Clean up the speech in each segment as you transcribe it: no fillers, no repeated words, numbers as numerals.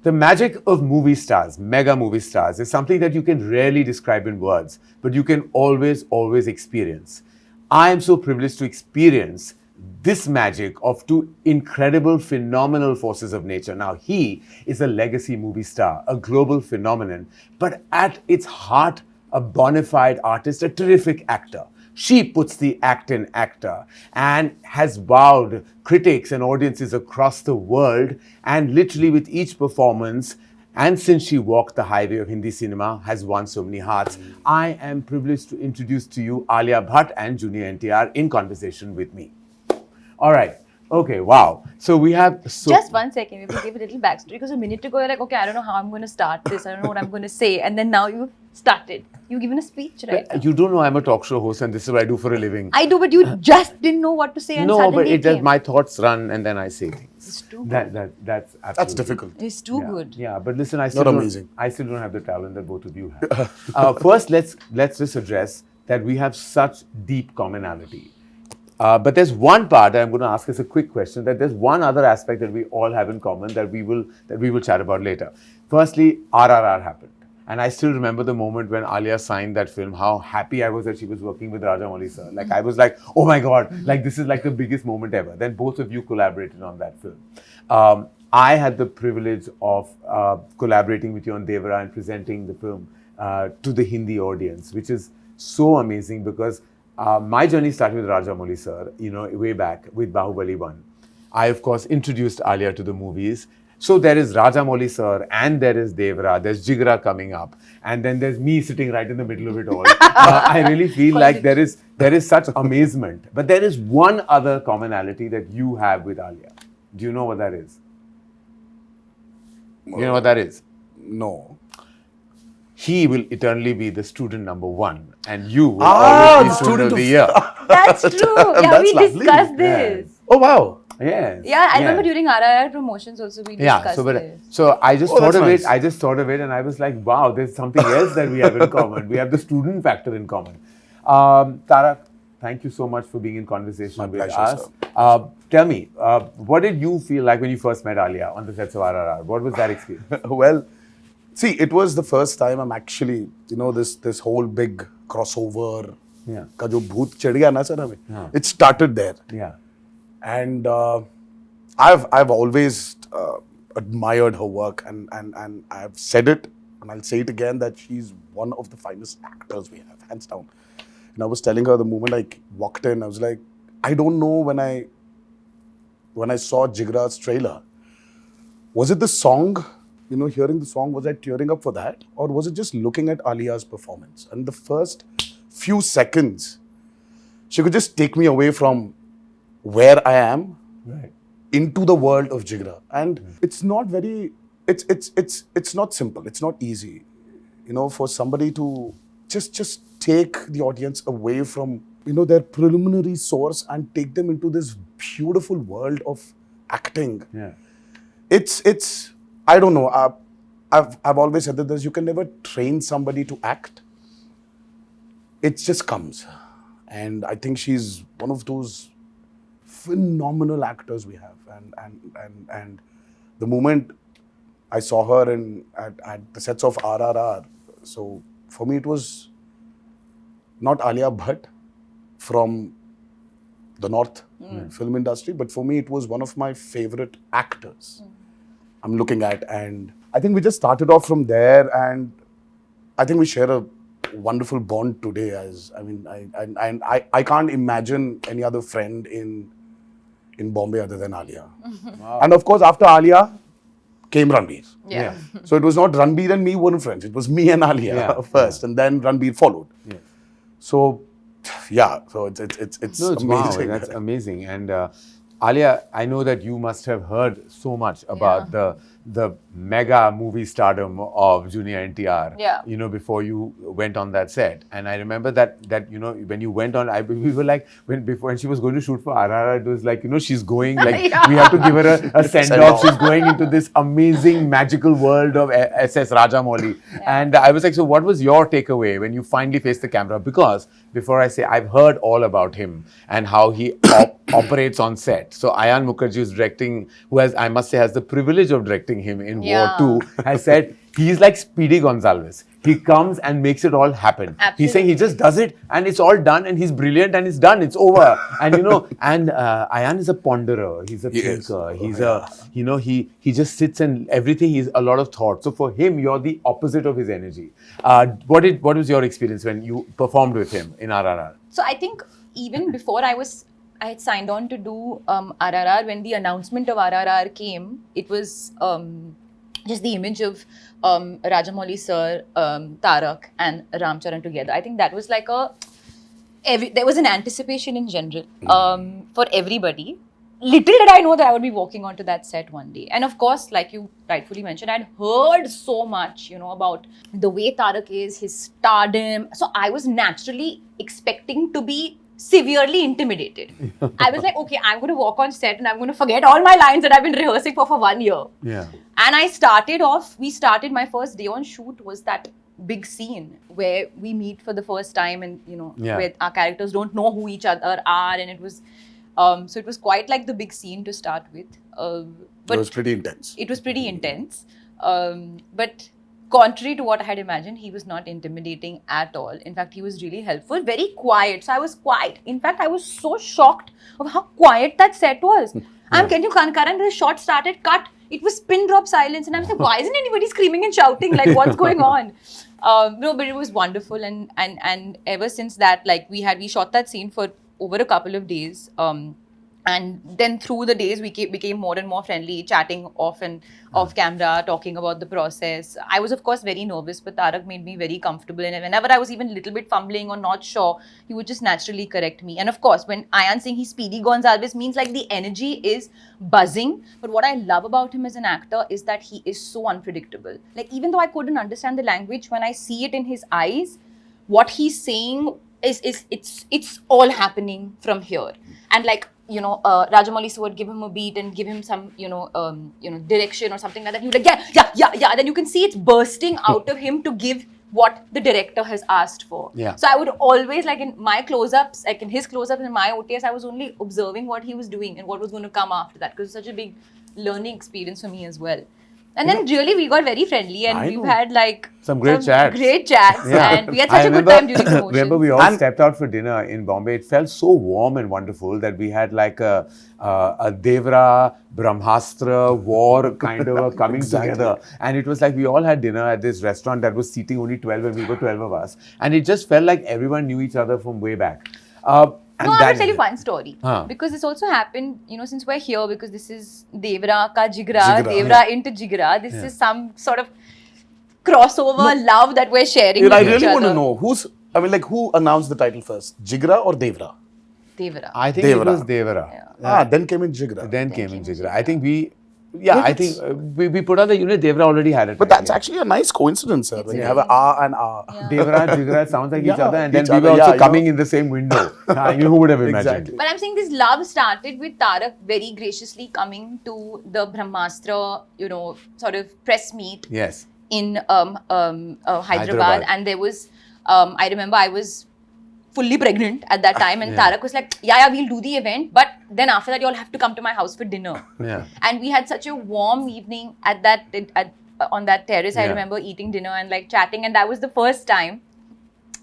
The magic of movie stars, mega movie stars, is something that you can rarely describe in words, but you can always experience. I am so privileged to experience this magic of two incredible, phenomenal forces of nature. Now, he is a legacy movie star, a global phenomenon, but at its heart, a bona fide artist, a terrific actor. She puts the act in actor and has wowed critics and audiences across the world, and literally with each performance, and since she walked the highway of Hindi cinema, has won so many hearts. I am privileged to introduce to you Alia Bhatt and Junior NTR in conversation with me. All right. Okay, wow. So we have... Just 1 second, we will give a little backstory, because a minute ago you're like, okay, I don't know how I'm going to start this, I don't know what I'm going to say, and then now you've started. You've given a speech, right? You don't know I'm a talk show host and this is what I do for a living. I do, but you just didn't know what to say and No, but suddenly it does, my thoughts run and then I say things. It's too good. That's absolutely... That's difficult. It's too good. Yeah, but listen, I Not amazing. I still don't have the talent that both of you have. First, let's just address that we have such deep commonality. But there's one part that I'm going to ask as a quick question, that there's one other aspect that we all have in common that we will chat about later. Firstly, RRR happened. And I still remember the moment when Alia signed that film, how happy I was that she was working with Rajamouli sir. Like, I was like, oh my God, like this is like the biggest moment ever. Then both of you collaborated on that film. I had the privilege of collaborating with you on Devara and presenting the film to the Hindi audience, which is so amazing because my journey started with Rajamouli sir, way back with Bahubali 1. I, of course, introduced Alia to the movies. So there is Rajamouli sir and there is Devara, there's Jigra coming up, and then there's me sitting right in the middle of it all. I really feel like there is such amazement. But there is one other commonality that you have with Alia. Do you know what that is? You know what that is? No. He will eternally be the student number one, and you will always be student of the year. That's true. Yeah, That's we lovely. discussed this. Oh, wow. Yes. Yeah, I remember during RRR promotions also we discussed this. So I just thought that's of nice. it. I just thought of it, and I was like, wow, there's something else that we have in common. We have the student factor in common. Tarak, thank you so much for being in conversation My with pleasure, us. sir. Tell me, what did you feel like when you first met Alia on the sets of RRR? What was that experience? Well, see, it was the first time I'm actually, this whole big crossover. Yeah. Ka jo bhoot chad gaya na sir hame. Yeah. It started there. Yeah. And I've always admired her work, and I've said it, and I'll say it again, that she's one of the finest actors we have, hands down. And I was telling her the moment I walked in, I was like, I don't know when I saw Jigra's trailer, was it the song, hearing the song, was I tearing up for that? Or was it just looking at Alia's performance? And the first few seconds, she could just take me away from where I am, Right. into the world of Jigra. And it's not very, it's not simple, it's not easy, for somebody to just take the audience away from, their preliminary source and take them into this beautiful world of acting. Yeah. It's I don't know, I've always said that you can never train somebody to act. It just comes. And I think she's one of those phenomenal actors we have, and the moment I saw her at the sets of RRR, so for me it was not Alia Bhatt from the North film industry, but for me it was one of my favorite actors I'm looking at, and I think we just started off from there, and I think we share a wonderful bond today. I can't imagine any other friend in Bombay other than Alia. Wow. And of course, after Alia came Ranbir. Yeah. So it was not Ranbir and me weren't friends. It was me and Alia first, and then Ranbir followed. Yeah. So, yeah. So it's amazing. Wow, that's amazing. And Alia, I know that you must have heard so much about the mega movie stardom of Junior NTR, Yeah. Before you went on that set. And I remember that when you went on, we were like, when she was going to shoot for RRR, it was like, she's going, like, Yeah. we have to give her a send-off. She's going into this amazing, magical world of SS Rajamouli. Yeah. And I was like, so what was your takeaway when you finally faced the camera? Because before I say I've heard all about him and how he operates on set. So Ayan Mukherjee is directing, who has, I must say, has the privilege of directing him in Yeah. War 2, has said he's like Speedy Gonzalez. He comes and makes it all happen. He's saying he just does it and it's all done and he's brilliant and it's done. It's over. And and Ayan is a ponderer. He's a thinker. He's he just sits and everything. He's a lot of thought. So for him, you're the opposite of his energy. What was your experience when you performed with him in RRR? So I think even before I had signed on to do RRR, when the announcement of RRR came, it was just the image of Rajamouli sir, Tarak and Ramcharan together. I think that was like there was an anticipation in general for everybody. Little did I know that I would be walking onto that set one day. And of course, like you rightfully mentioned, I'd heard so much, about the way Tarak is, his stardom. So I was naturally expecting to be severely intimidated. I was like, okay, I'm going to walk on set and I'm going to forget all my lines that I've been rehearsing for 1 year. Yeah. And we started my first day on shoot was that big scene where we meet for the first time and, where our characters don't know who each other are. And it was, so it was quite like the big scene to start with. But it was pretty intense. It was pretty intense. But contrary to what I had imagined, he was not intimidating at all. In fact, he was really helpful, very quiet. So I was quiet. In fact, I was so shocked of how quiet that set was. Karan, the shot started, cut. It was pin drop silence. And I was like, why isn't anybody screaming and shouting? Like, what's going on? No, but it was wonderful. And ever since that, like, we shot that scene for over a couple of days. And then through the days, we became more and more friendly, chatting off camera, talking about the process. I was, of course, very nervous, but Tarak made me very comfortable. And whenever I was even a little bit fumbling or not sure, he would just naturally correct me. And of course, when Ayan saying he's Speedy Gonzalez means like the energy is buzzing. But what I love about him as an actor is that he is so unpredictable. Like, even though I couldn't understand the language, when I see it in his eyes, what he's saying it's all happening from here. And like, Rajamouli sir would give him a beat and give him some, direction or something like that. You're like, yeah. Then you can see it's bursting out of him to give what the director has asked for. Yeah. So I would always, like in my close-ups, like in his close-ups and my OTS, I was only observing what he was doing and what was going to come after that, because it's such a big learning experience for me as well. And then really we got very friendly and we've had like some great chats. And we had such a good time during promotion. Remember we all stepped out for dinner in Bombay. It felt so warm and wonderful that we had like a Devara, Brahmastra, war kind of a coming together. And it was like we all had dinner at this restaurant that was seating only 12 and we were 12 of us. And it just felt like everyone knew each other from way back. I'm going to tell you one story. Because this also happened, since we're here, because this is Devara ka Jigra, Devara into Jigra. This is some sort of crossover love that we're sharing with I each really other. want to know, who announced the title first? Jigra or Devara? Devara. I think it was Devara. Yeah. Then came in Jigra. Then came in Jigra. I think we put out the unit. Devara already had it. But that's actually a nice coincidence, sir. When you have an and Yeah. Devara, Jigra sounds like each other, and then we were also coming in the same window. Who would have imagined? Exactly. But I'm saying this love started with Tarak very graciously coming to the Brahmastra, sort of press meet. Yes. In Hyderabad. And there was, I remember I was fully pregnant at that time, and Tarak was like, yeah, we'll do the event, but then after that you all have to come to my house for dinner. Yeah. And we had such a warm evening on that terrace. I remember eating dinner and like chatting, and that was the first time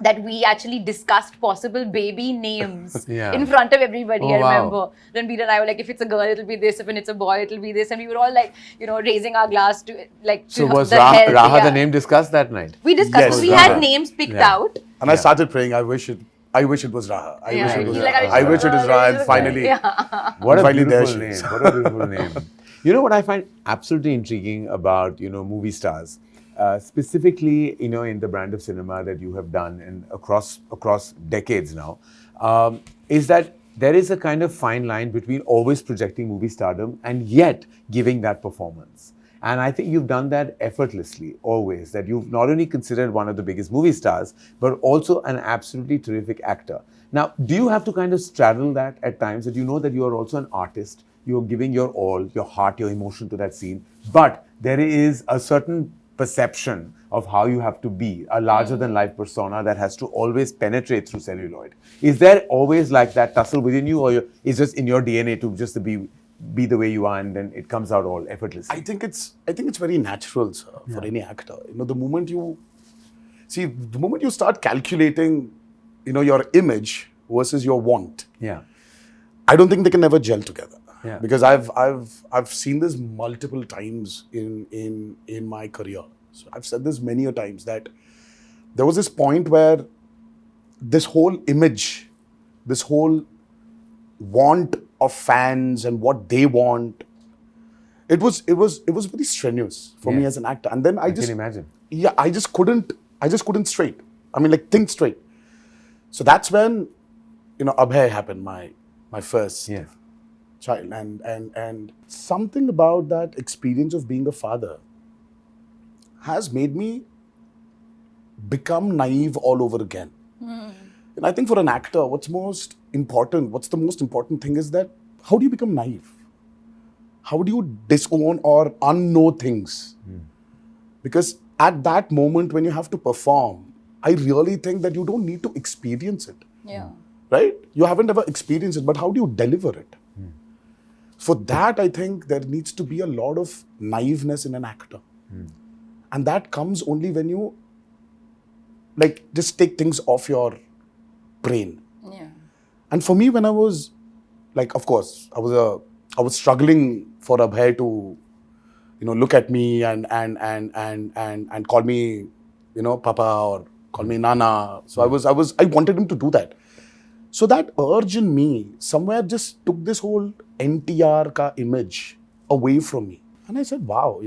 that we actually discussed possible baby names in front of everybody. I remember. Then Peter and I were like, if it's a girl, it'll be this. If it's a boy, it'll be this. And we were all like, raising our glass to like. So was Raha the name discussed that night? We discussed. Yes, we Raha. had names picked out. And I started praying, I wish it was Raha. I wish it is Raha. And finally, What a finally beautiful name. What a beautiful name. You know what I find absolutely intriguing about, movie stars, specifically, in the brand of cinema that you have done and across decades now, is that there is a kind of fine line between always projecting movie stardom and yet giving that performance. And I think you've done that effortlessly, always, that you've not only considered one of the biggest movie stars, but also an absolutely terrific actor. Now, do you have to kind of straddle that at times, that you know that you are also an artist, you're giving your all, your heart, your emotion to that scene, but there is a certain perception of how you have to be, a larger than life persona that has to always penetrate through celluloid. Is there always like that tussle within you, or is just in your DNA to just be the way you are, and then it comes out all effortlessly? I think it's very natural, sir, for any actor. The moment you start calculating, your image versus your want, I don't think they can ever gel together. Yeah. Because I've seen this multiple times in my career. So I've said this many a times that there was this point where this whole image, this whole want of fans and what they want, it was very strenuous for me as an actor. And then I can imagine. Yeah, I just couldn't straight. I mean, like, think straight. So that's when, Abhay happened, my first child. And something about that experience of being a father has made me become naive all over again. And I think for an actor, what's the most important thing is that how do you become naive? How do you disown or unknow things? Because at that moment when you have to perform, I really think that you don't need to experience it. Yeah. Right? You haven't ever experienced it, but how do you deliver it? For that, I think there needs to be a lot of naiveness in an actor. And that comes only when you just take things off your brain. Yeah. And for me, when I was of course, I was struggling for Abhay to, look at me and call me, Papa, or call me Nana. So I wanted him to do that. So that urge in me somewhere just took this whole NTR ka image away from me. And I said, wow,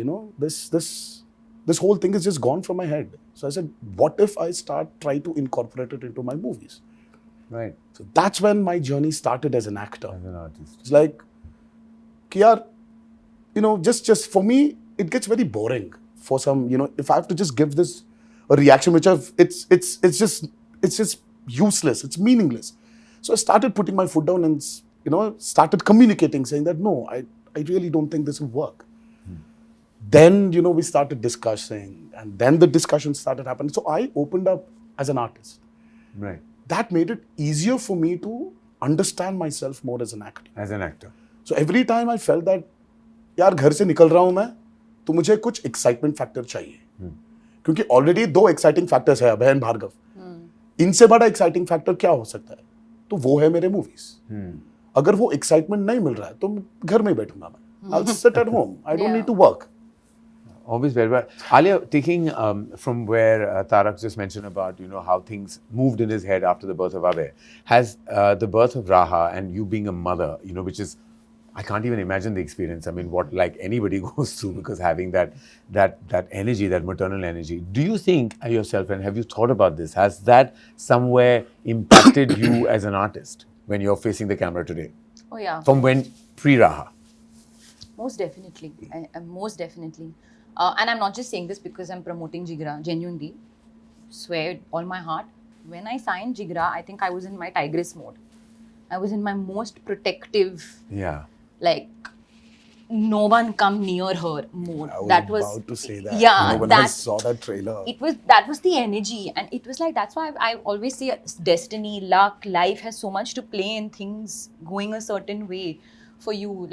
this whole thing is just gone from my head. So I said, what if I try to incorporate it into my movies? Right. So that's when my journey started as an actor. As an artist. It's like, just for me, it gets very boring for some, if I have to just give this a reaction, which it's just useless, it's meaningless. So I started putting my foot down and, started communicating, saying that, no, I really don't think this will work. Then, we started discussing, and then the discussion started happening. So I opened up as an artist. Right. That made it easier for me to understand myself more as an actor. As an actor. So every time I felt that, यार घर से निकल रहा हूँ मैं, तो मुझे कुछ excitement factor चाहिए. क्योंकि already 2 exciting factors है, अभय और भार्गव. इनसे बड़ा exciting factor क्या हो सकता है? तो वो है मेरे movies. अगर वो excitement नहीं मिल रहा है, तो घर में ही बैठूंगा मैं. I'll sit at home. I don't need to work. Always very well. Alia, taking from where Tarak just mentioned about, how things moved in his head after the birth of Abhay, has the birth of Raha and you being a mother, which is, I can't even imagine the experience. I mean, what anybody goes through, because having that energy, that maternal energy. Do you think yourself, and have you thought about this, has that somewhere impacted you as an artist when you're facing the camera today? Oh yeah. From when pre-Raha? Most definitely. Most definitely. And I'm not just saying this because I'm promoting Jigra, genuinely. Swear with all my heart. When I signed Jigra, I think I was in my tigress mode. I was in my most protective, no one come near her mode. I was about to say that. Yeah. When I saw that trailer. That was the energy. And it was that's why I always say destiny, luck, life has so much to play in things going a certain way for you.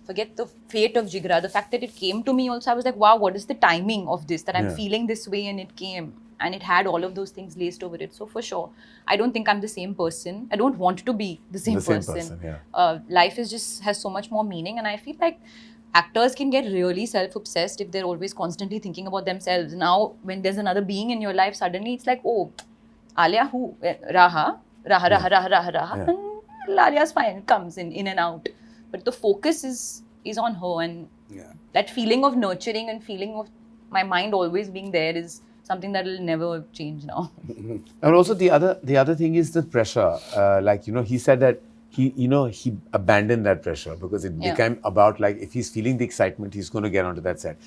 Forget the fate of Jigra. The fact that it came to me also, I was like, wow, what is the timing of this? That I'm feeling this way and it came. And it had all of those things laced over it. So for sure, I don't think I'm the same person. I don't want to be the same person. Life has so much more meaning. And I feel like actors can get really self-obsessed if they're always constantly thinking about themselves. Now, when there's another being in your life, suddenly it's like, oh, Alia who? Raha. And Alia's fine, comes in and out. But the focus is on her, and that feeling of nurturing and feeling of my mind always being there is something that will never change now. And also the other thing is the pressure. He said that he abandoned that pressure because it became about if he's feeling the excitement, he's going to get onto that set.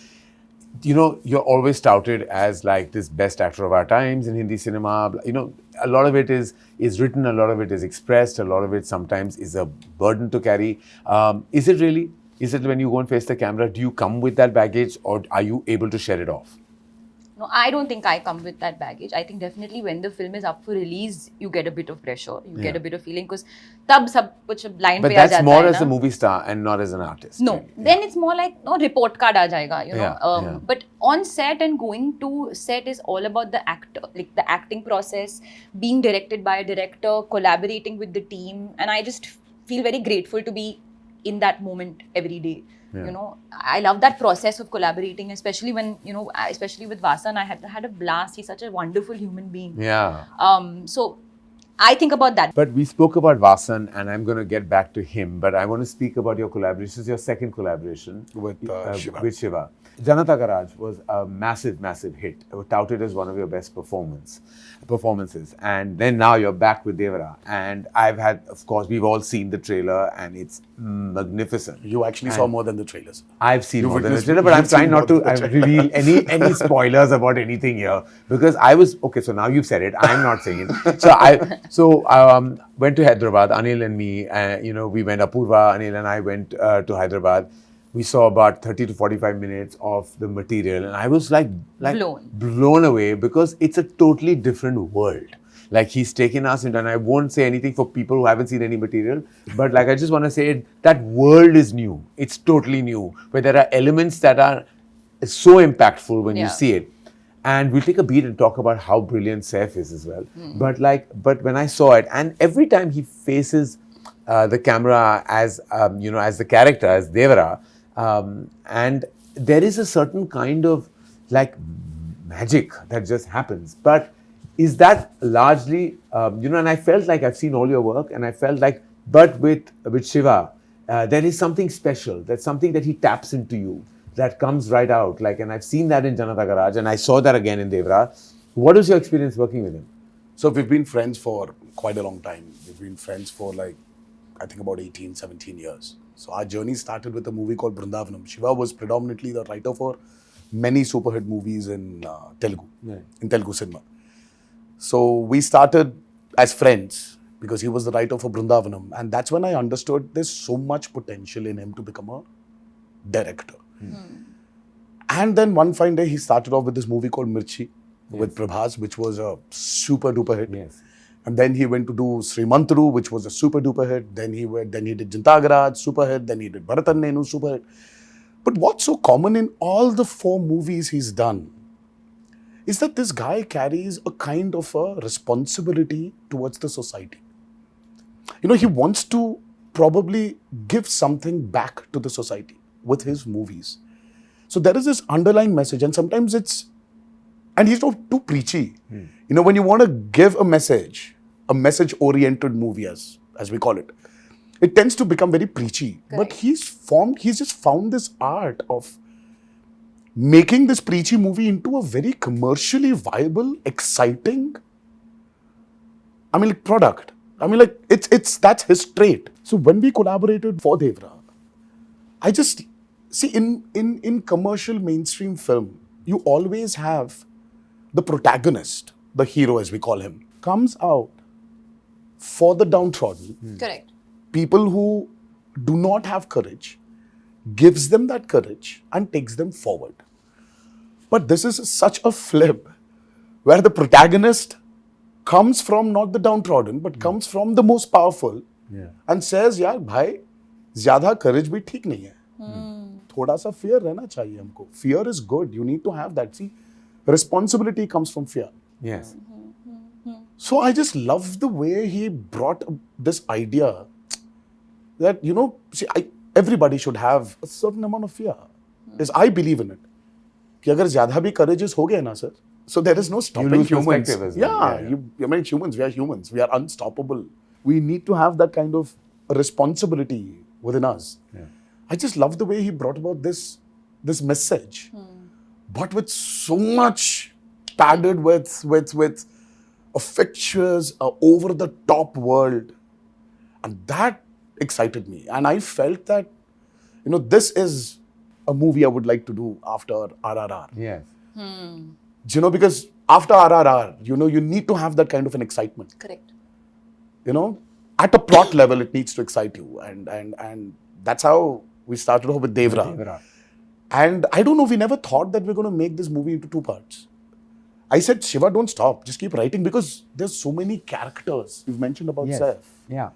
You're always touted as this best actor of our times in Hindi cinema. A lot of it is written, a lot of it is expressed, a lot of it sometimes is a burden to carry. Is it really? Is it when you go and face the camera, do you come with that baggage or are you able to share it off? No, I don't think I come with that baggage. I think definitely when the film is up for release, you get a bit of pressure. You get a bit of feeling because tab sab kuch blind But pe aa that's jata more hai as na. a movie star and not as an artist. No, really. then it's more like no report card aa jayega, you know. Yeah. But on set and going to set is all about the actor, like the acting process, being directed by a director, collaborating with the team, and I just feel very grateful to be in that moment every day. Yeah. You know, I love that process of collaborating, especially when, you know, especially with Vasan, I had a blast. He's such a wonderful human being. Yeah. So I think about that. But we spoke about Vasan and I'm going to get back to him. But I want to speak about your collaboration. This is your second collaboration With Shiva. With Shiva. Janata Garage was a massive, massive hit. It was touted as one of your best performances. And then now you're back with Devara. And I've had, of course, we've all seen the trailer and it's magnificent. You actually saw more than the trailers. I've seen more than the witnessed- trailer, but I'm you've seen trying not more to than the trailer. reveal any spoilers about anything here because I was okay. So now you've said it. I'm not saying it. So I went to Hyderabad. Anil and me, you know, we went. Apurva, Anil and I went to Hyderabad. We saw about 30 to 45 minutes of the material, and I was like blown away because it's a totally different world. Like he's taken us into, and I won't say anything for people who haven't seen any material, but like I just want to say that world is new. It's totally new, where there are elements that are so impactful when you see it. And we'll take a beat and talk about how brilliant Saif is as well. But when I saw it, and every time he faces the camera as you know, as the character, as Devara, and there is a certain kind of like magic that just happens. But is that largely, you know, and I felt like I've seen all your work and I felt like, but with Shiva, there is something special. There's something that he taps into you that comes right out. Like, and I've seen that in Janata Garage and I saw that again in Devara. What was your experience working with him? So we've been friends for quite a long time. We've been friends for like, I think about 18, 17 years. So our journey started with a movie called Brindavanam. Shiva was predominantly the writer for many super hit movies in Telugu, in Telugu cinema. So we started as friends because he was the writer for Brindavanam. And that's when I understood there's so much potential in him to become a director. And then one fine day, he started off with this movie called Mirchi with Prabhas, which was a super duper hit. Yes. And then he went to do Srimantru, which was a super duper hit. Then he did Janata Garage, super hit. Then he did Bharat and Nenu, super hit. But what's so common in all the 4 movies he's done is that this guy carries a kind of a responsibility towards the society. You know, he wants to probably give something back to the society with his movies. So there is this underlying message, and sometimes and he's not too preachy. You know, when you want to give a message-oriented movie, as we call it, it tends to become very preachy. Correct. But he's just found this art of making this preachy movie into a very commercially viable, exciting, product. That's his trait. So when we collaborated for Devara, I just see in commercial mainstream film, you always have the protagonist, the hero as we call him, comes out for the downtrodden. Correct. People who do not have courage, gives them that courage and takes them forward. But this is such a flip where the protagonist comes from not the downtrodden, but comes from the most powerful and says, yaar, bhai, zyada courage bhi theek nahi hai. Thoda sa fear rehna chahiye humko. Fear is good. You need to have that. See, responsibility comes from fear. Yes. So I just love the way he brought this idea that, you know, see, everybody should have a certain amount of fear. Yes, I believe in it. कि अगर ज़्यादा भी courageous हो गए ना, sir, so there is no stopping lose humans. perspective as well. Humans, we are humans. We are unstoppable. We need to have that kind of responsibility within us. Yeah. I just love the way he brought about this message, but with so much padded with a fictitious, over-the-top world. And that excited me. And I felt that, you know, this is a movie I would like to do after RRR. Yes. You know, because after RRR, you know, you need to have that kind of an excitement. Correct. You know, at a plot level, it needs to excite you. And that's how We started off with Devara. Devara. And I don't know, we never thought that we're going to make this movie into 2 parts. I said, Shiva, don't stop. Just keep writing because there's so many characters. You've mentioned about Yes. Saif. Yeah.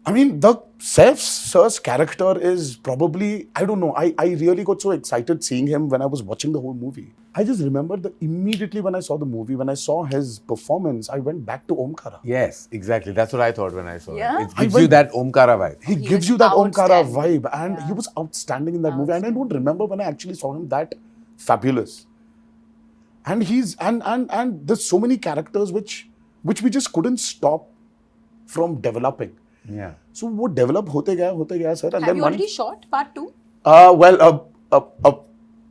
I mean, the Saif Sir's character is probably, I don't know, I really got so excited seeing him when I was watching the whole movie. I just remember that immediately when I saw the movie, when I saw his performance, I went back to Omkara. Yes, exactly. That's what I thought when I saw Yeah? it. It gives you that Omkara vibe. He He gives was you that Omkara outstanding. vibe, and Yeah. he was outstanding in that movie. And I don't remember when I actually saw him that fabulous. And he's and there's so many characters which we just couldn't stop from developing. Yeah. So वो develop होते गया sir. And Have then you already shot part 2? well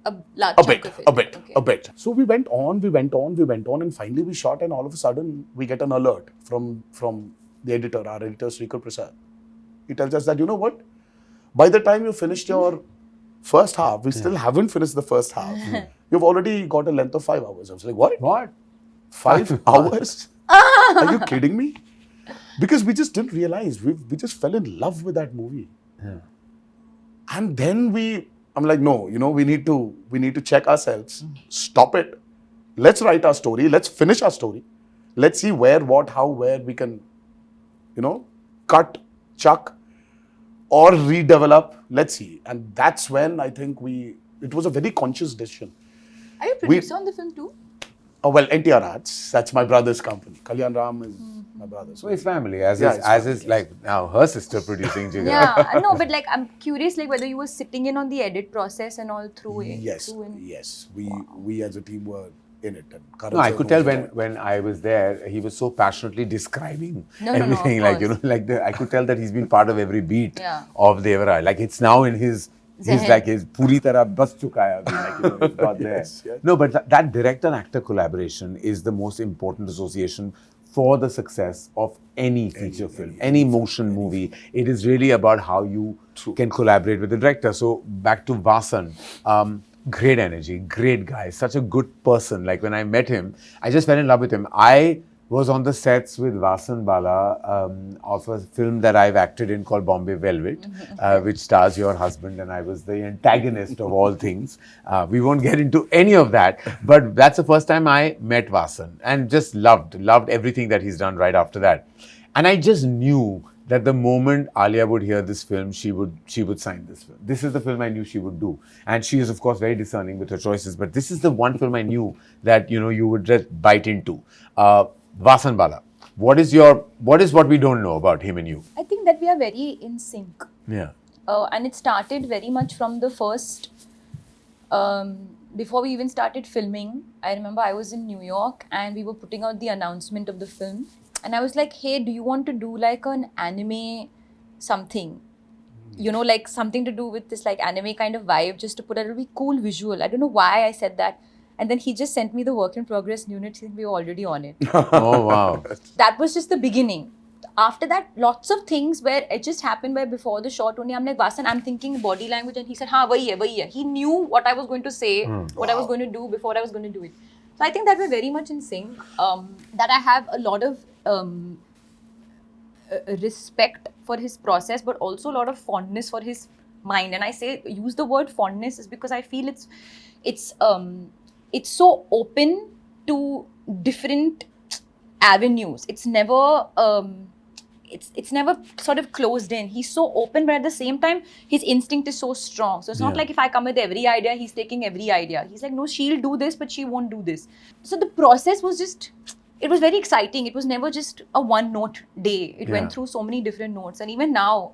A large a chunk bit, of it. Okay. a bit. So we went on, and finally we shot, and all of a sudden we get an alert from the editor, our editor Srikar Prasad. He tells us that, you know what? By the time you finished your first half, we still haven't finished the first half. You've already got a length of 5 hours. I was like, what? What? 5 hours? Are you kidding me? Because we just didn't realize. We just fell in love with that movie. Yeah. And then I'm like, no, we need to check ourselves. Stop it. Let's write our story. Let's finish our story. Let's see where, what, how, where we can, cut, chuck, or redevelop. Let's see. And that's when I think it was a very conscious decision. Are you a producer on the film too? Oh, well, NTR Arts, that's my brother's company. Kalyan Ram is my brother. So his family, as Yeah, is, his as family, is like now her sister producing Jigra. Yeah, no, but like I'm curious, like whether you were sitting in on the edit process and all through it. Yes, through in- yes. We as a team were in it. And Karan No, I sir could tell was when I was there, he was so passionately describing No, of everything. course. I could tell that he's been part of every beat Yeah. of Devara. Like it's now in his Zehen. like his puri tarah bas chuka hai abhi, like it's got there. Yes, yes. No, but that director-actor collaboration is the most important association for the success of any feature film, any motion movie. It is really about how you can collaborate with the director. So back to Vasan. Great energy, great guy, such a good person. Like when I met him, I just fell in love with him. I was on the sets with Vasan Bala of a film that I've acted in called Bombay Velvet, which stars your husband, and I was the antagonist of all things. We won't get into any of that, but that's the first time I met Vasan and just loved everything that he's done right after that. And I just knew that the moment Alia would hear this film, she would sign this film. This is the film I knew she would do. And she is, of course, very discerning with her choices. But this is the one film I knew that, you would just bite into. Vasan Bala, what is what we don't know about him and you? I think that we are very in sync. Yeah. And it started very much from the first, before we even started filming. I remember I was in New York and we were putting out the announcement of the film. And I was like, hey, do you want to do like an anime something? Like something to do with this like anime kind of vibe, just to put a really cool visual. I don't know why I said that. And then he just sent me the work in progress unit. We were already on it. Oh, wow. That was just the beginning. After that, lots of things where it just happened where before the shot only, I'm like, Vasan, I'm thinking body language. And he said, haan, wahi hai. He knew what I was going to say, what I was going to do before I was going to do it. So I think that we're very much in sync. That I have a lot of respect for his process, but also a lot of fondness for his mind. And I use the word fondness is because I feel it's so open to different avenues. It's never it's never sort of closed in. He's so open, but at the same time, his instinct is so strong. So it's not like if I come with every idea, he's taking every idea. He's like, no, she'll do this, but she won't do this. So the process was it was very exciting. It was never just a one-note day. It went through so many different notes. And even now,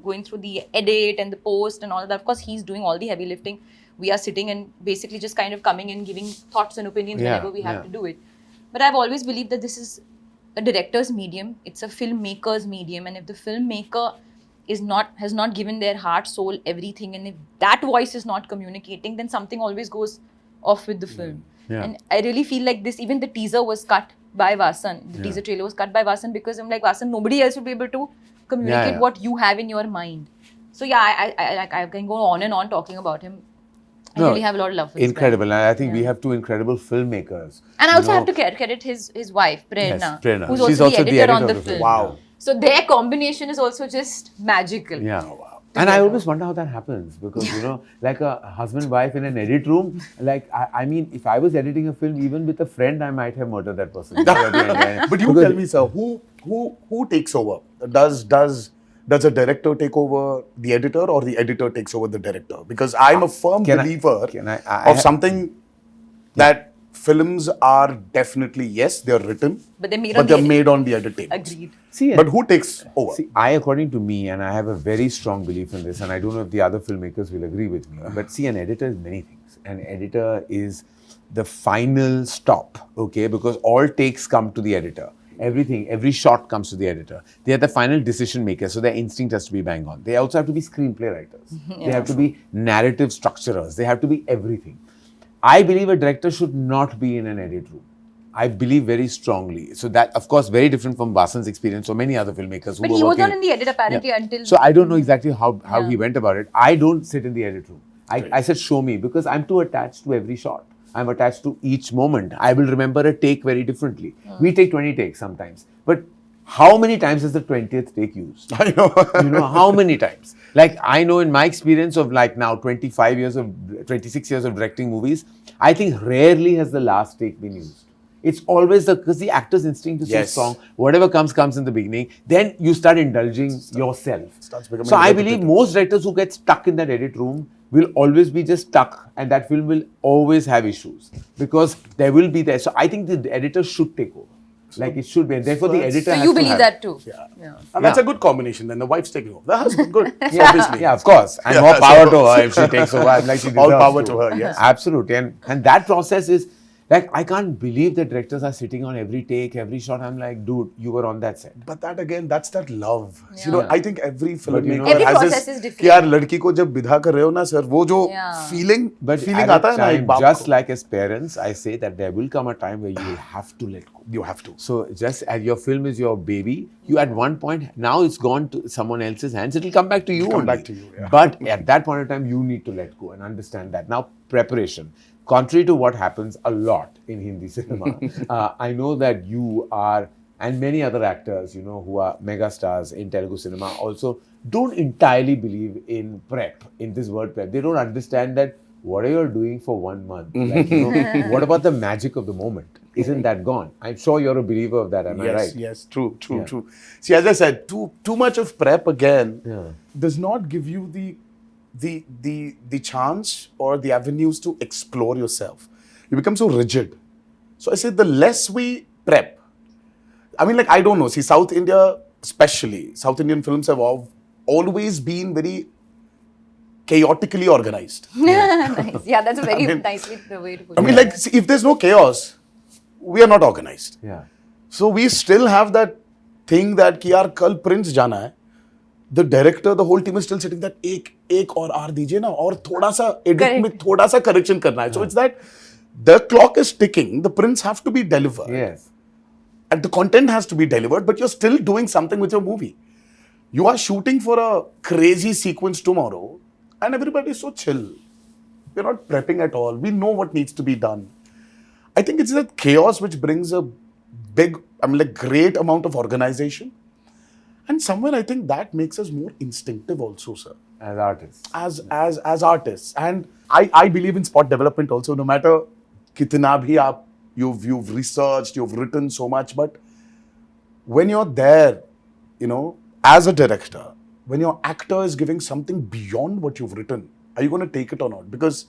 going through the edit and the post and all of that, of course, he's doing all the heavy lifting. We are sitting and basically just kind of coming in, giving thoughts and opinions whenever we have to do it. But I've always believed that this is a director's medium. It's a filmmaker's medium. And if the filmmaker has not given their heart, soul, everything, and if that voice is not communicating, then something always goes off with the film. Yeah. And I really feel like even the teaser was cut by Vasan. The teaser trailer was cut by Vasan because I'm like, Vasan, nobody else will be able to communicate what you have in your mind. So I can go on and on talking about him. I really have a lot of love for this Incredible. guy. And I think we have two incredible filmmakers. And I also have to credit his wife, Prerna, Yes, Prerna. who's She's also the editor on the film. Wow. So their combination is also just magical. Yeah. And I always wonder how that happens because, like a husband-wife in an edit room, like, I mean, if I was editing a film, even with a friend, I might have murdered that person. But you tell me, sir, who takes over? Does a director take over the editor or the editor takes over the director? Because I'm a firm believer of something that films are definitely, yes, they're written, but they're made on the edit tables. Agreed. But who takes over? See, according to me, and I have a very strong belief in this, and I don't know if the other filmmakers will agree with me, but see, an editor is many things. An editor is the final stop, okay? Because all takes come to the editor. Everything, every shot comes to the editor. They are the final decision maker, so their instinct has to be bang on. They also have to be screenplay writers. They have to be narrative structurers. They have to be everything. I believe a director should not be in an edit room. I believe very strongly. So that, of course, very different from Vasan's experience or many other filmmakers who but were he was working. not in the edit apparently until... So I don't know exactly how he went about it. I don't sit in the edit room. I said, show me, because I'm too attached to every shot. I'm attached to each moment. I will remember a take very differently. We take 20 takes sometimes. But how many times is the 20th take used? I know. How many times? Like, I know in my experience of like now 26 years of directing movies, I think rarely has the last take been used. It's always because the actor's instinct is so strong. Whatever comes in the beginning. Then you start indulging yourself. So I believe most directors who get stuck in that edit room will always be just stuck, and that film will always have issues because there will be there. So I think the editor should take over. Like it should be, and therefore the editor. So you believe that too? Yeah. And that's a good combination. Then the wife's taking over. That's good. Obviously. Yeah, of course. And more power to her if she takes over. Like she all power to her. Yes. Absolutely. And that process is like, I can't believe that directors are sitting on every take, every shot. I'm like, dude, you were on that set. But that again, that's that love. I think every filmmaker every has process this. is different. कि यार लड़की को जब विदा कर रहे हो ना सर, वो जो feeling आता है ना एक बाप को. Just like as parents, I say that there will come a time where you will have to let go. You have to. So just as your film is your baby, you at one point, now it's gone to someone else's hands, it will come back to you only. Back to you, yeah. But at that point in time, you need to let go and understand that. Now, preparation. Contrary to what happens a lot in Hindi cinema, I know that you are, and many other actors, who are mega stars in Telugu cinema also don't entirely believe in prep, in this word prep. They don't understand that what are you doing for 1 month? Like, what about the magic of the moment? Isn't that gone? I'm sure you're a believer of that, am I right? Yes, true. See, as I said, too much of prep again does not give you the chance or the avenues to explore yourself. You become so rigid. So I say the less we prep, I mean, like, I don't know. See, South India, especially, South Indian films have always been very chaotically organized. Nice. Yeah, that's a very nicely the way to put it. I mean, like, see, if there's no chaos, we are not organized. Yeah. So we still have that thing that कि यार कल Prince जाना है. The director, the whole team is still sitting that एक और R दीजिए ना और थोड़ा सा edit में थोड़ा सा correction करना है. So it's that the clock is ticking. The prints have to be delivered. Yes. And the content has to be delivered, but you're still doing something with your movie. You are shooting for a crazy sequence tomorrow, and everybody is so chill. We're not prepping at all. We know what needs to be done. I think it's that chaos which brings a great amount of organization. And somewhere I think that makes us more instinctive also, sir. As artists. As artists. And I believe in spot development also, no matter kitna bhi you've researched, you've written so much, but when you're there, as a director, when your actor is giving something beyond what you've written, are you going to take it or not? Because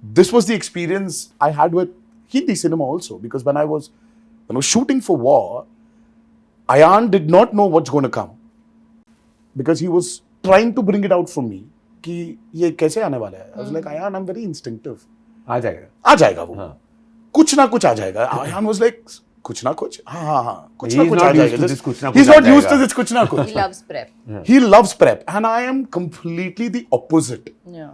this was the experience I had with Hindi cinema also. Because when I was shooting for War, Ayan did not know what's going to come. Because he was trying to bring it out from me. कि ये कैसे आने वाला है? I was like, Ayan, I'm very instinctive. आ जाएगा वो. कुछ ना कुछ आ जाएगा. Ayan was like, कुछ ना कुछ? हाँ. कुछ ना कुछ आ जाएगा. He's not used to this कुछ ना कुछ. He loves prep. He loves prep. And I am completely the opposite. Yeah.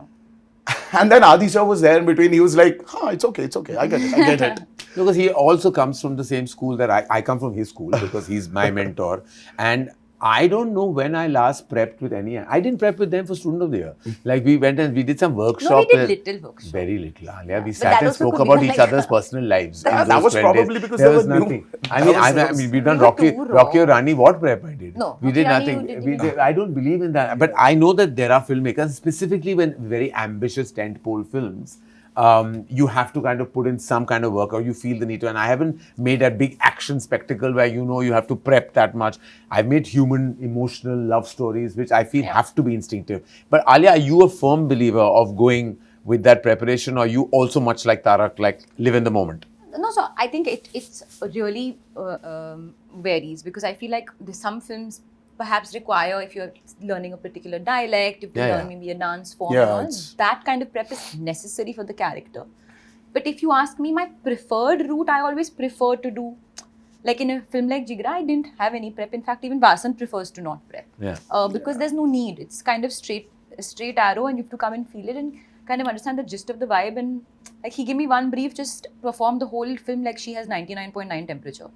And then Adi sir was there in between. He was like, it's okay. I get it. Because he also comes from the same school that I come from his school because he's my mentor. And I don't know when I last prepped with any. I didn't prep with them for Student of the Year. Like we went and we did some workshop. No, we did little workshop. Very little, Alia. We But sat that and also spoke could be about like- each other's personal lives. in that those was 12 probably days. because there they was were new. nothing. I That mean, was- we've done We were Rocky too raw. or Rani. What prep I did? No, we did Rocky Rani you nothing. didn't I don't believe in that. But I know that there are filmmakers, specifically when very ambitious tentpole films. You have to kind of put in some kind of work, or you feel the need to. And I haven't made a big action spectacle where you have to prep that much. I've made human, emotional love stories, which I feel have to be instinctive. But Alia, are you a firm believer of going with that preparation, or you also much like Tarak, like live in the moment? No, so I think it's really varies, because I feel like there's some films perhaps require, if you're learning a particular dialect, if you Yeah, learn yeah. maybe a dance form, Yeah, and all, it's- that kind of prep is necessary for the character. But if you ask me, my preferred route, I always prefer to do, like in a film like Jigra, I didn't have any prep. In fact, even Vasan prefers to not prep. Yeah. Because there's no need. It's kind of straight arrow, and you have to come and feel it and kind of understand the gist of the vibe. And like he gave me one brief, just perform the whole film like she has 99.9 temperature.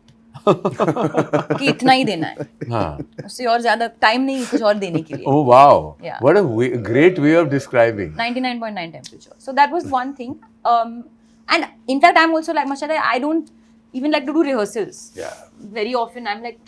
कि इतना ही देना है, Huh. उससे और ज्यादा time नहीं कुछ और देने के लिए. Oh wow! Yeah. What a great way of describing. 99.9 temperature. So that was one thing. And in fact, I'm also like Mashallah, I don't even like to do rehearsals. Yeah. Very often, I'm like,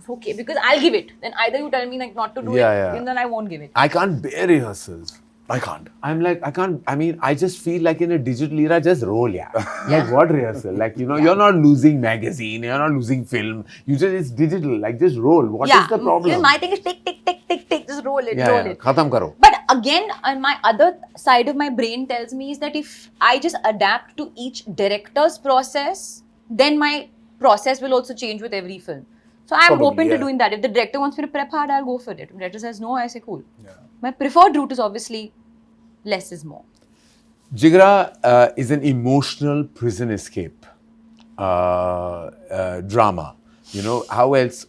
okay, because I'll give it. Then either you tell me like not to do Yeah, it, yeah. and then I won't give it. I can't bear rehearsals. I can't. I'm like, I can't, I mean, I just feel like in a digital era, just roll, yeah. Like what rehearsal? Like, you're not losing magazine, you're not losing film. It's digital, like just roll. What is the problem? Even my thing is tick, just roll it, yeah, roll yeah. it. Khatam karo. But again, on my other side of my brain tells me is that if I just adapt to each director's process, then my process will also change with every film. So I'm Probably, open to yeah. doing that. If the director wants me to prep hard, I'll go for it. If the director says no, I say cool. Yeah. My preferred route is obviously less is more. Jigra is an emotional prison escape drama. How else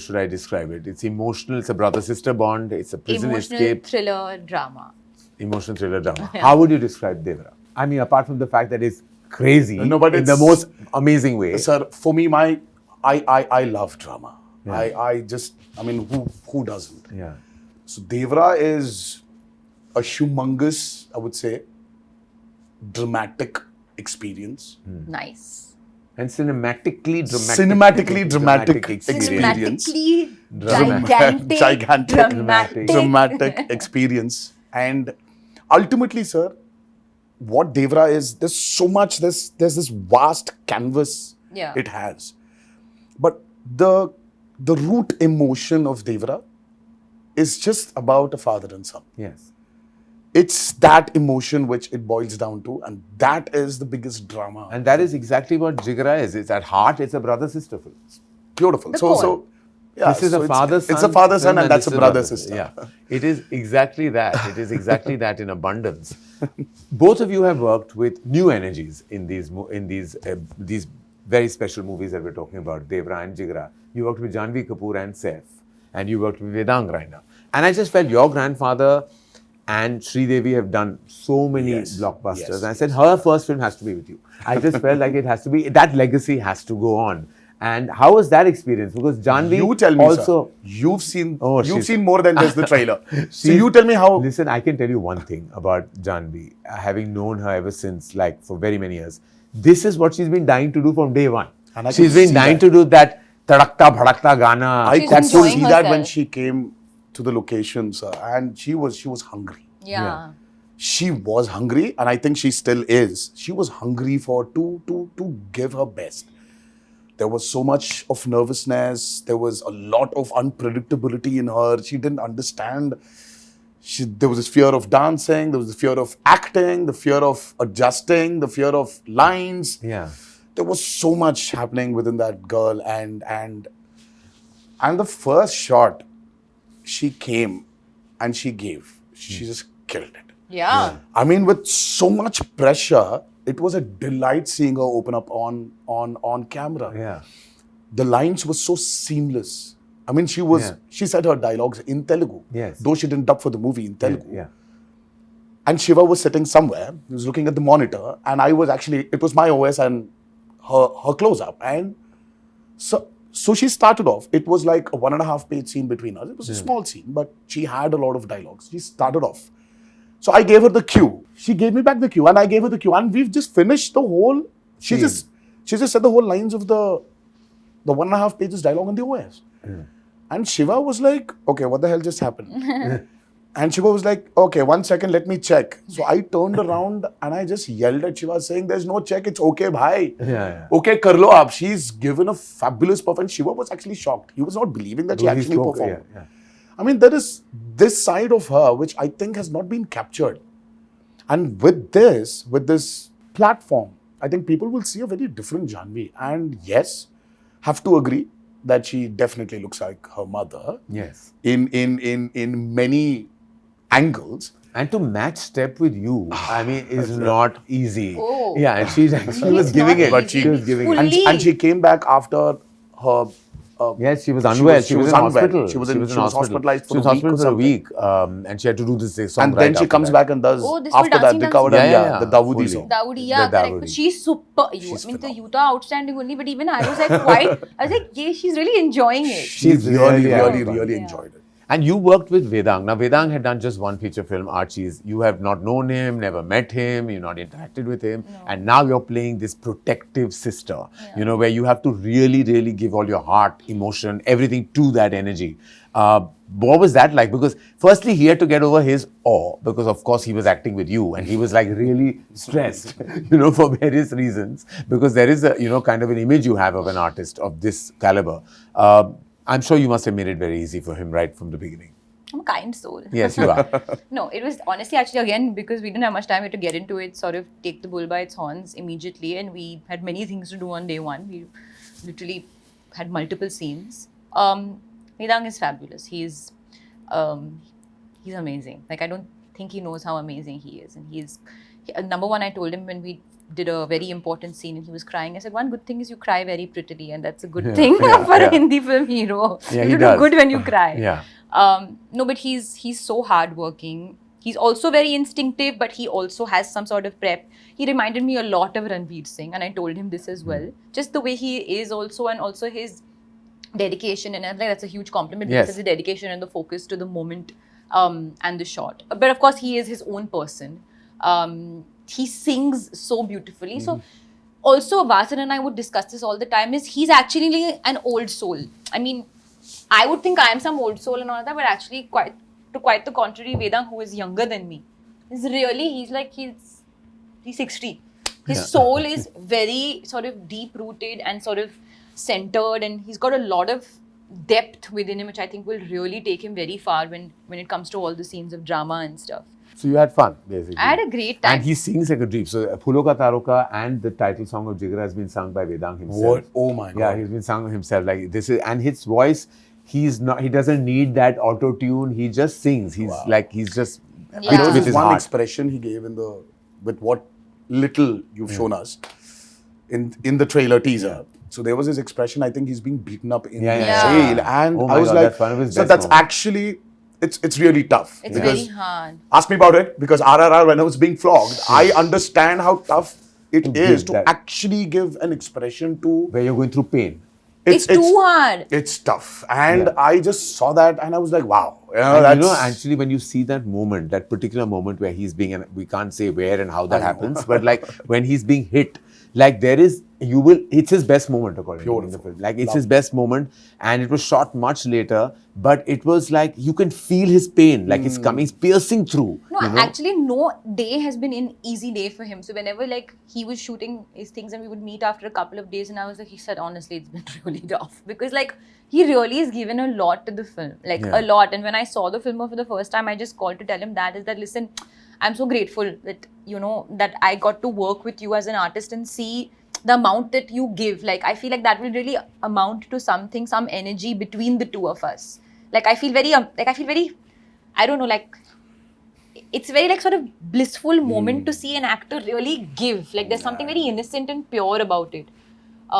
should I describe it? It's emotional, it's a brother-sister bond, it's a prison Emotional escape. thriller drama. Emotional thriller drama. How would you describe Devara? I mean, apart from the fact that it's crazy No, but in the it's- most amazing way. Sir, for me, I love drama. Yeah. I mean, who doesn't? Yeah. So Devara is a humongous, I would say, dramatic experience. Nice. And cinematically dramatic experience. Cinematically Dramatic. gigantic, dramatic experience. And ultimately, sir, what Devara is, there's so much, there's this vast canvas Yeah. it has. But the root emotion of Devara is just about a father and son. Yes. It's that emotion which it boils down to, and that is the biggest drama. And that is exactly what Jigra is. It's at heart, it's a brother-sister film. Beautiful. The So core. yeah, This is so a father-son. It's a father-son, film and that's this a is brother-sister. Yeah. It is exactly that. It is exactly that in abundance. Both of you have worked with new energies in these very special movies that we're talking about, Devara and Jigra. You worked with Janvi Kapoor and Saif, and you worked with Vedang Raina. And I just felt your grandfather and Sridevi have done so many Yes, blockbusters. yes, And I said, her first film has to be with you. I just felt like it has to be, that legacy has to go on. And how was that experience? Because Janvi You tell me, also... sir. You've seen she's- seen more than just the trailer. So She's- you tell me how. Listen, I can tell you one thing about Janvi, having known her ever since, like for very many years. This is what she's been dying to do from day one. And I She's can been see dying that. to do that Tadakta Bhadakta Gana. I She's could enjoying see that when herself. she came to the location, sir, and she was hungry. Yeah. She was hungry, and I think she still is. She was hungry to give her best. There was so much of nervousness. There was a lot of unpredictability in her. She didn't understand. There was this fear of dancing. There was the fear of acting. The fear of adjusting. The fear of lines. Yeah. There was so much happening within that girl, and the first shot, she came and she gave. She just killed it. Yeah. I mean, with so much pressure, it was a delight seeing her open up on camera. Yeah. The lines were so seamless. I mean, she said her dialogues in Telugu. Yes. Though she didn't dub for the movie in Telugu. Yeah. And Shiva was sitting somewhere. He was looking at the monitor, and it was my OS and her close up. And So she started off, it was like a 1.5 page scene between us. It was a small scene, but she had a lot of dialogues. She started off. So I gave her the cue. She gave me back the cue and I gave her the cue. And we've just finished the whole, she just said the whole lines of the 1.5 pages dialogue on the OS. And Shiva was like, okay, what the hell just happened? And Shiva was like, okay, 1 second, let me check. So I turned around and I just yelled at Shiva saying, there's no check, it's okay, bhai. Okay, kar lo aap. She's given a fabulous performance. Shiva was actually shocked. He was not believing that she actually performed. I mean, there is this side of her which I think has not been captured. And with this platform, I think people will see a very different Janhvi. And yes, have to agree that she definitely looks like her mother. Yes. In many angles. And to match step with you, I mean, is not easy. Oh. Yeah, and she was giving it. But she was giving it. And she came back after her. Yes, she was unwell. She was in hospital. She was hospitalized for she was hospitalized for a week. And she had to do this song. And then she comes back and does after that the the Dawoodi song. Dawoodi, yeah, correct. But she's super. I mean, the Utah outstanding only. But even I was like yeah, she's really enjoying it. She's really enjoyed it. And you worked with Vedang. Now, Vedang had done just one feature film, Archie's. You have not known him, never met him, you've not interacted with him. No. And now you're playing this protective sister, you know, where you have to really, really give all your heart, emotion, everything to that energy. What was that like? Because firstly, he had to get over his awe because, of course, he was acting with you and he was like really stressed, you know, for various reasons. Because there is a, you know, kind of an image you have of an artist of this caliber. I'm sure you must have made it very easy for him right from the beginning. I'm a kind soul. Yes, you are. No, it was honestly actually again because we didn't have much time, we had to get into it, sort of take the bull by its horns immediately, and we had many things to do on day one. We literally had multiple scenes. Vedang is fabulous. He's amazing. Like, I don't think he knows how amazing he is. And number one, I told him when we did a very important scene and he was crying, I said, one good thing is you cry very prettily, and that's a good thing for a Hindi film hero. Yeah, you do good when you cry. Yeah. No, but he's so hardworking. He's also very instinctive, but he also has some sort of prep. He reminded me a lot of Ranveer Singh, and I told him this as well. Just the way he is also, and also his dedication, and I think that's a huge compliment because the dedication and the focus to the moment and the shot. But of course, he is his own person. He sings so beautifully. So also, Vasan and I would discuss this all the time, is he's actually an old soul. I mean, I would think I am some old soul and all that, but actually quite the contrary, Vedang, who is younger than me, is really, he's 60. His soul is very sort of deep-rooted and sort of centered, and he's got a lot of depth within him, which I think will really take him very far when it comes to all the scenes of drama and stuff. So you had fun, basically. I had a great time. And he sings like a dream. So Phulo Ka Taroka and the title song of Jigra has been sung by Vedang himself. What? Oh my God. Yeah, he's been sung himself. Like this is, and his voice, he doesn't need that auto-tune. He just sings. He's just You know, with this his one heart. expression he gave with what little you've shown us in the trailer teaser. So there was his expression, I think he's being beaten up in jail. And Oh I my was God, like, that's one of his so best that's moments. actually, it's really tough. It's very hard. Ask me about it, because RRR, when I was being flogged, I understand how tough it is to actually give an expression to... Where you're going through pain. It's too hard. It's tough. And I just saw that and I was like, wow. And you know, actually, when you see that moment, that particular moment where he's being, and we can't say where and how that happens, but like when he's being hit, like it's his best moment according to me in the film. Like it's his best moment, and it was shot much later, but it was like you can feel his pain, like it's coming, it's piercing through. No, actually, no day has been an easy day for him. So whenever like he was shooting his things and we would meet after a couple of days, and I was like, he said, honestly, it's been really tough, because like he really has given a lot to the film, like a lot. And when I saw the film for the first time, I just called to tell him that listen, I'm so grateful that, you know, that I got to work with you as an artist and see the amount that you give. Like, I feel like that will really amount to something, some energy between the two of us. Like, I feel very, I don't know, like, it's very like sort of blissful moment to see an actor really give. Like, there's something very innocent and pure about it.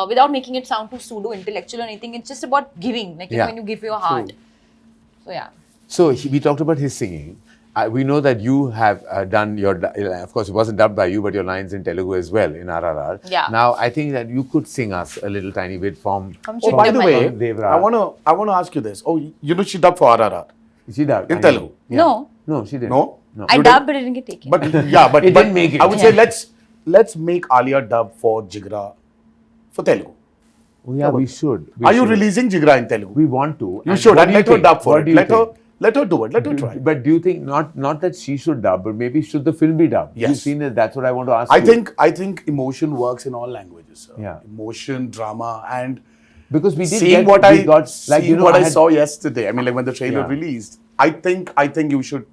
Without making it sound too pseudo-intellectual or anything, it's just about giving, like, you know, when you give your heart. So, yeah. So we talked about his singing. we know that you have done your, of course, it wasn't dubbed by you, but your lines in Telugu as well in RRR. Yeah. Now, I think that you could sing us a little tiny bit from. Oh, by the way, Devara. I wanna ask you this. Oh, you know she dubbed for RRR She dubbed in Telugu. No. No, she didn't. No? I You dubbed, but it didn't get taken. But yeah, but It didn't make it. I would say let's make Alia dub for Jigra for Telugu. Oh, yeah, we should. We Are you should. releasing Jigra in Telugu? We want to. You And should, what and do you let her think? dub for What it. do you Let her do it. Let her try. But do you think not that she should dub, but maybe should the film be dubbed? Yes. You've seen it. That's what I want to ask you. I think emotion works in all languages. Sir. Yeah. Emotion, drama, and because we did seeing get, what we got, like, seeing you know, what I had- saw yesterday. I mean, like when the trailer Yeah. released. I think you should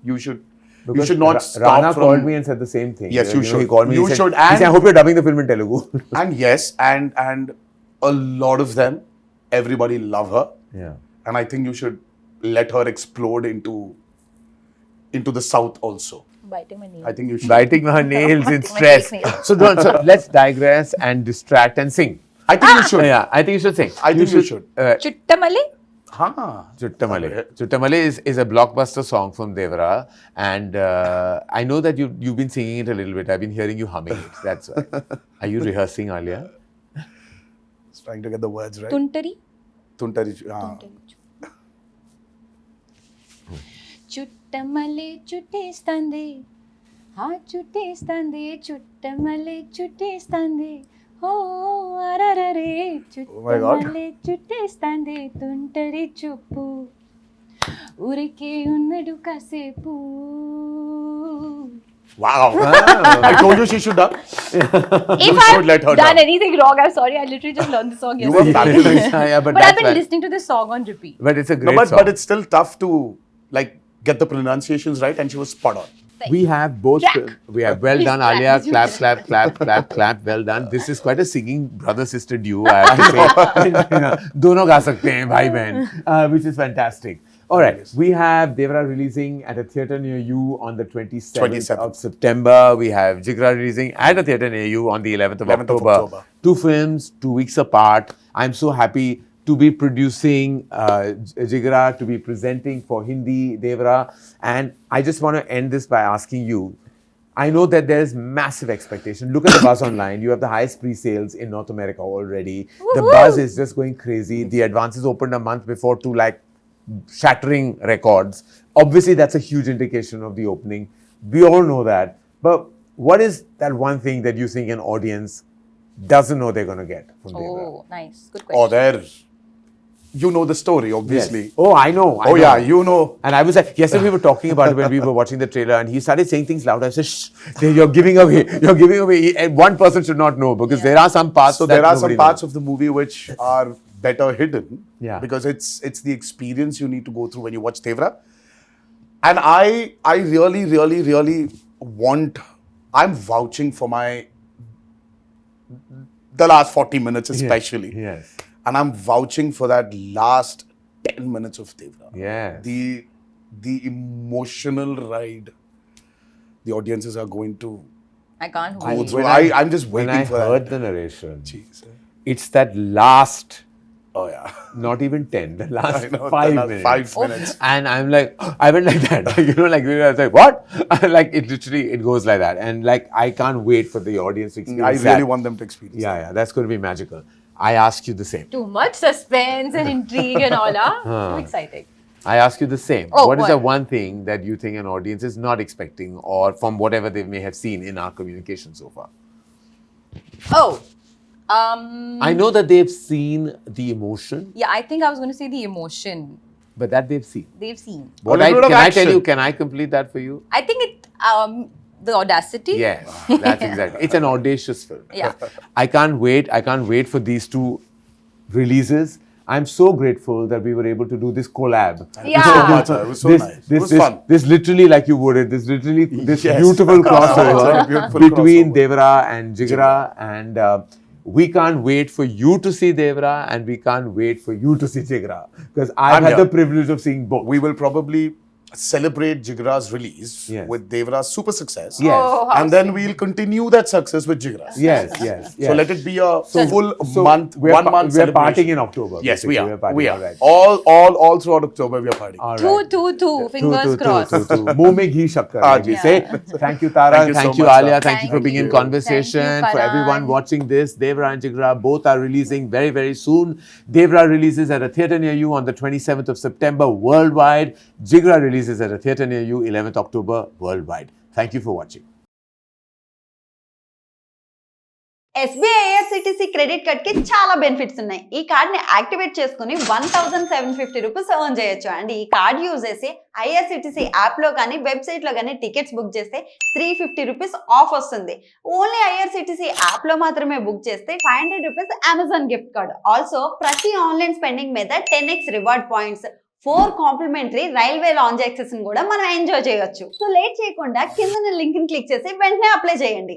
because not stop Rana from. called me and said the same thing. Yes, you know, should. He called me. You he said, should, He said, I and- hope you're dubbing the film in Telugu. And yes, and a lot of them, everybody love her, Yeah. and I think you should let her explode into the south also. Biting my nail. I think you should. Biting her nails in Biting my stress. fake nails. So let's digress and distract and sing. I think you should. Yeah, I think you should sing. I think you should. Chuttamale? Huh. Chuttamale. Chuttamale is a blockbuster song from Devara, and I know that you've been singing it a little bit. I've been hearing you humming it. That's why. Are you rehearsing, Alia? Just trying to get the words right. Tuntari? Tuntari. చుట్టమలే చుట్టేస్తాంది ఆ చుట్టేస్తాంది చుట్టమలే చుట్టేస్తాంది ఓ అరరరే my God. చుట్టమలే చుట్టేస్తాంది తుంటరి చూపు ఊరికే ఉన్నడు కాసేపు Wow. I told you she should dub. If should let her I've done dub. anything wrong, I'm sorry. I literally just learned the song You were yesterday. fabulous. Yeah, but But I've that's been why- listening to this song on repeat. But it's a No, great song. but it's still tough to like get the pronunciations right, and she was spot on. We have both. Jack. We have well Please done, clap. Alia. Please Clap, clap. clap, clap, clap, clap. Well done. This is quite a singing brother-sister duo, I have to say. दोनों गा सकते हैं भाई बहन, which is fantastic. All right, we have Devara releasing at a theatre near you on the 27th of September. We have Jigra releasing at a theatre near you on the 11th of 11th of October. October. 2 films, 2 weeks apart. I'm so happy to be producing Jigra, to be presenting for Hindi Devara. And I just want to end this by asking you, I know that there's massive expectation. Look at the buzz online. You have the highest pre-sales in North America already. The buzz is just going crazy. The advances opened a month before to like shattering records. Obviously, that's a huge indication of the opening. We all know that. But what is that one thing that you think an audience doesn't know they're going to get from Devara? Oh, nice. Good question. Oh, there. You know the story, obviously. Yes. Oh, I know. I Oh know. yeah, you know. And I was like, yesterday we were talking about it when we were watching the trailer, and he started saying things loud. I said, "Shh, you're giving away. You're giving away." And one person should not know because there are some parts. So that there are some nobody parts knows. of the movie which are better hidden. Yeah. Because it's the experience you need to go through when you watch Devara. And I really want. I'm vouching for the last 40 minutes especially. Yes. And I'm vouching for that last 10 minutes of Devara. Yes. The emotional ride the audiences are going to I can't go wait. through. I'm just When waiting I for heard that. the narration, Jeez. it's that last, Oh yeah. not even 10, the last I know, 5 the last minutes. 5 minutes. And I'm like, I went like that, you know, like I was like, what? Like it literally, it goes like that. And like, I can't wait for the audience to I experience really that. want them to experience that. Yeah, that's going to be magical. I ask you the same. Too much suspense and intrigue and all. Too exciting. I ask you the same. Oh, What is what? the one thing that you think an audience is not expecting or from whatever they may have seen in our communication so far? Oh. I know that they've seen the emotion, Yeah, I think I was going to say the emotion. but that they've seen. They've seen. What little bit of can I tell action. you? Can I complete that for you? I think the audacity. Yes, that's exactly. It's an audacious film. Yeah. I can't wait. I can't wait for these 2 releases. I'm so grateful that we were able to do this collab. Yeah. So much. It was so nice. It was fun. This literally, like you worded, this Yes. beautiful crossover Beautiful between crossover. Devara and Jigra, and we can't wait for you to see Devara, and we can't wait for you to see Jigra, because I've I'm had here. the privilege of seeing both. We will probably celebrate Jigra's release Yes. with Devara's super success. Yes. Oh, how And then we'll continue that success with Jigra. Yes, yes, yes. So let it be a full So month, we're 1 month we're celebration. partying in October. Yes, we basically. are. We're partying. We are. All right. All throughout October we are partying. All Two, right. two, two. Fingers crossed. Muh mein ghee shakkar, like we Yeah. say. Thank you, Tara. Thank you Thank so you, much, Alia. sir. Thank you for Thank being in you. conversation. Thank you, For everyone Karan. watching this, Devara and Jigra both are releasing very, very soon. Devara releases at a theatre near you on the 27th of September worldwide. Jigra releases at a theatre near you 11th October worldwide. Thank you for watching. SBI IRCTC credit card కి చాలా benefits ఉన్నాయి. ఈ card ని activate చేసుకుని 1750 rupees earn చేయొచ్చు. And ఈ card use చేసి IRCTC app లో కానీ వెబ్సైట్ లో కానీ టికెట్స్ బుక్ చేస్తే 350 రూపీస్ ఆఫ్ వస్తుంది. ఓన్లీ IRCTC యాప్ లో మాత్రమే బుక్ చేస్తే 500 rupees Amazon gift card. Also ప్రతి ఆన్లైన్ స్పెండింగ్ మీద 10x reward points, 4 complimentary railway lounge access కూడా మనం ఎంజాయ్ చేయొచ్చు. సో లేట్ చేయకుండా కింద లింక్ ని క్లిక్ చేసి వెంటనే అప్లై చేయండి.